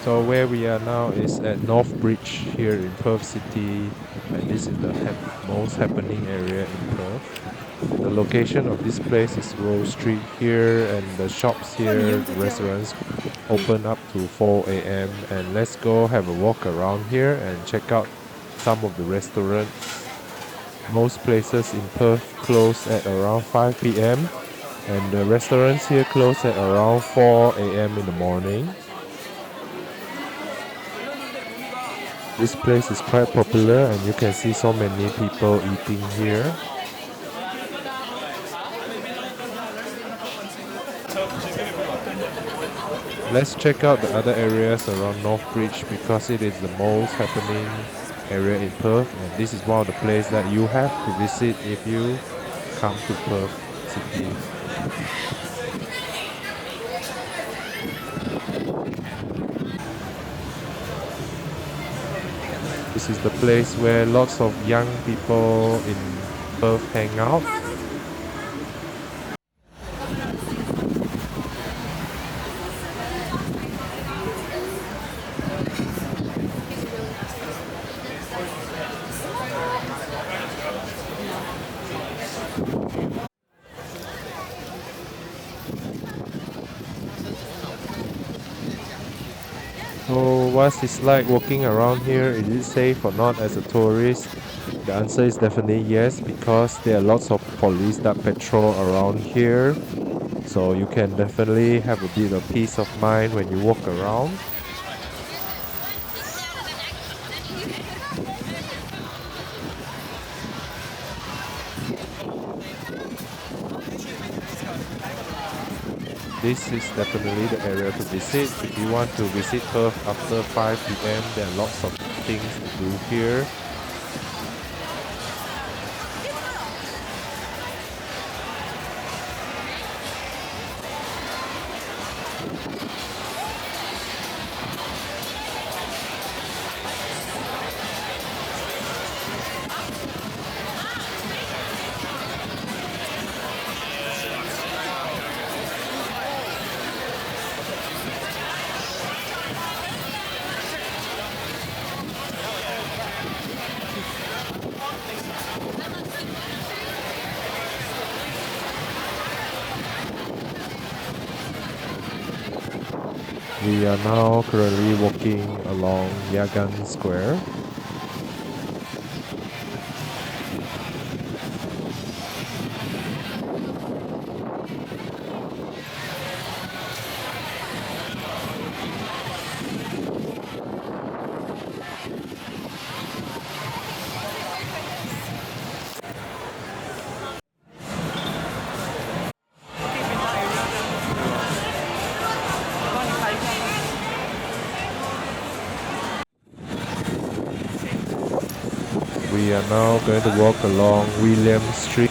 So where we are now is at Northbridge here in Perth City, and this is the most happening area in Perth. The location of this place is Rose Street here, and the shops here, the restaurants open up to 4 a.m. And let's go have a walk around here and check out some of the restaurants. Most places in Perth close at around 5 p.m. and the restaurants here close at around 4 a.m. in the morning. This place is quite popular and you can see so many people eating here. Let's check out the other areas around Northbridge because it is the most happening area in Perth, and this is one of the places that you have to visit if you come to Perth City. This is the place where lots of young people in Perth hang out. So what's it like walking around here? Is it safe or not as a tourist? The answer is definitely yes, because there are lots of police that patrol around here. So you can definitely have a bit of peace of mind when you walk around. This is definitely the area to visit. If you want to visit Perth after 5 p.m., there are lots of things to do here. We are now currently walking along Yagan Square. We are now going to walk along William Street.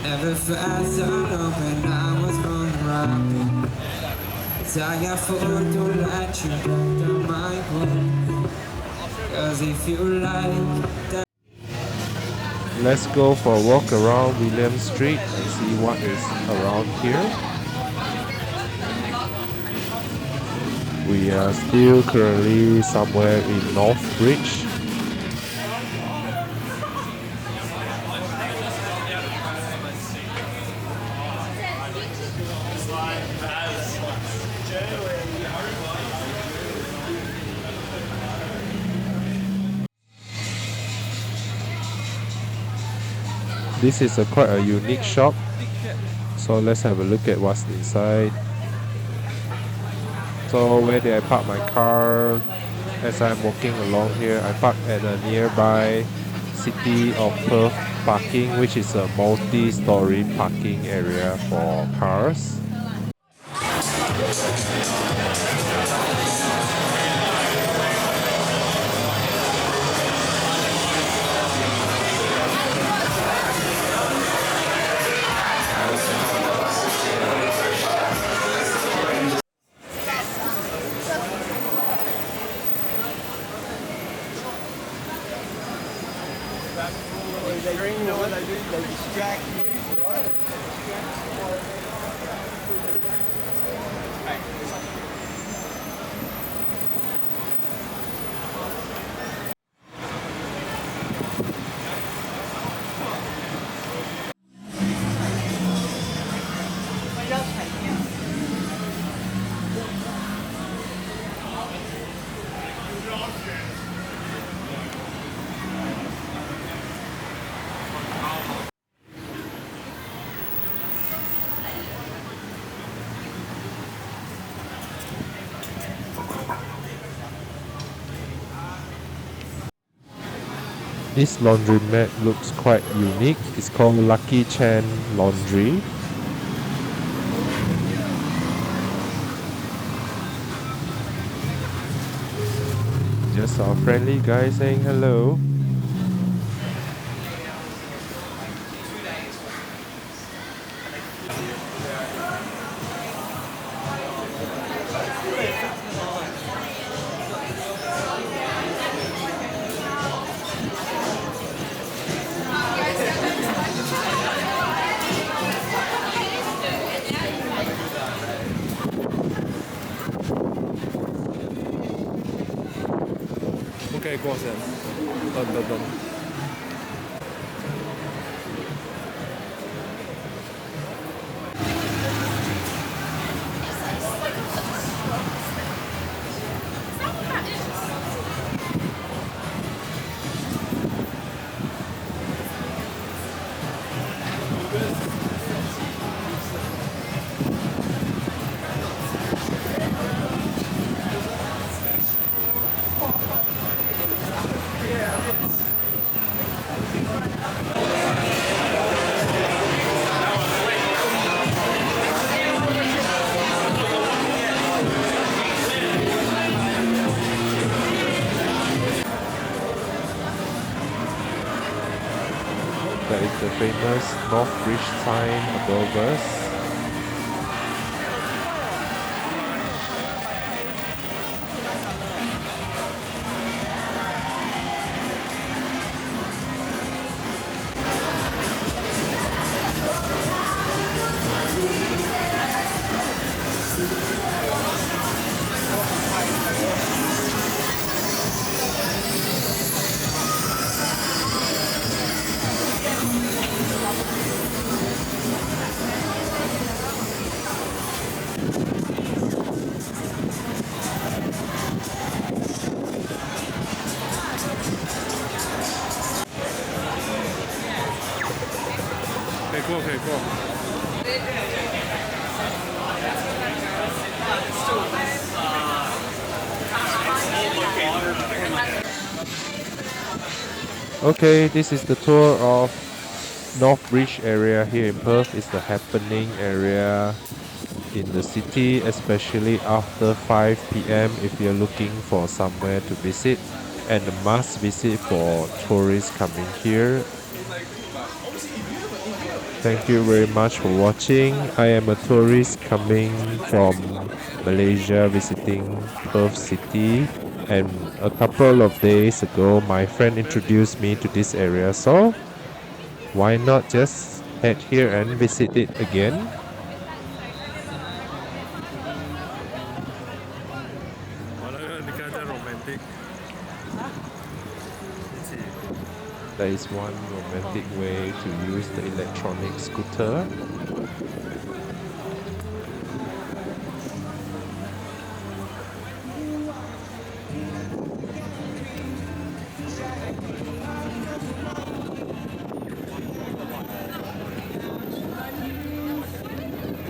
Never felt so low when I was born around. Tired for to let you back to my home. Cause if you like that. Let's go for a walk around William Street and see what is around here. We are still currently somewhere in Northbridge. This is quite a unique shop, so let's have a look at what's inside. So where did I park my car? As I'm walking along here, I parked at a nearby City of Perth parking, which is a multi-story parking area for cars. This laundromat looks quite unique. It's called Lucky Chan Laundry. Just our friendly guy saying hello. That is the famous Northbridge sign above us. Okay, this is the tour of Northbridge area here in Perth. It's the happening area in the city, especially after 5 p.m. if you're looking for somewhere to visit. and a must visit for tourists coming here. Thank you very much for watching. I am a tourist coming from Malaysia visiting Perth City. And a couple of days ago, my friend introduced me to this area. So why not just head here and visit it again? That is one romantic way to use the electronic scooter.